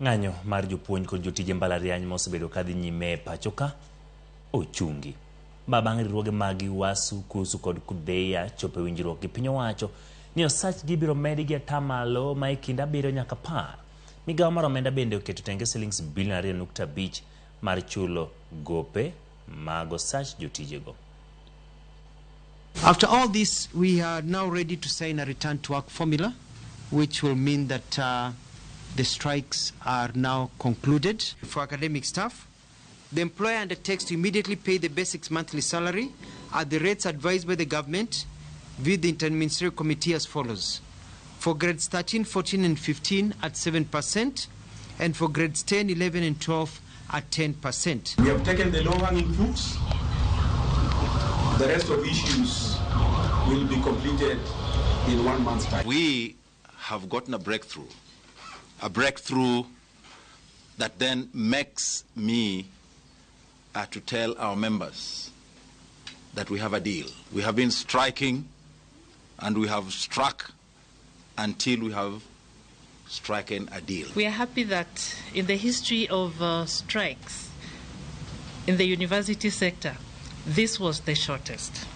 Ng'anyo mar jopuonj kod jotije mbalariany mosebedo kadhi nyime pacho ka ochungi. Bang' riwruoge mag UASU, KUSU kod KUDHEA chopo winjruok gi piny owacho ni osachgi biro medi gi atamalo ma e kind 7 nyaka 10. Migawo mar omenda bende oketo tenge shillings bilion 2.5 mar chulo gope mag osach jotijego. After all this, we are now ready to sign a return to work formula, which will mean that the strikes are now concluded. For academic staff, the employer undertakes to immediately pay the basic monthly salary at the rates advised by the government with the interministerial committee as follows. For grades 13, 14 and 15 at 7%, and for grades 10, 11 and 12 at 10%. We have taken the low-hanging fruits. The rest of issues will be completed in 1 month's time. We have gotten a breakthrough that then makes me to tell our members that we have a deal. We have been striking and we have struck until we have striken a deal. We are happy that in the history of strikes in the university sector, this was the shortest.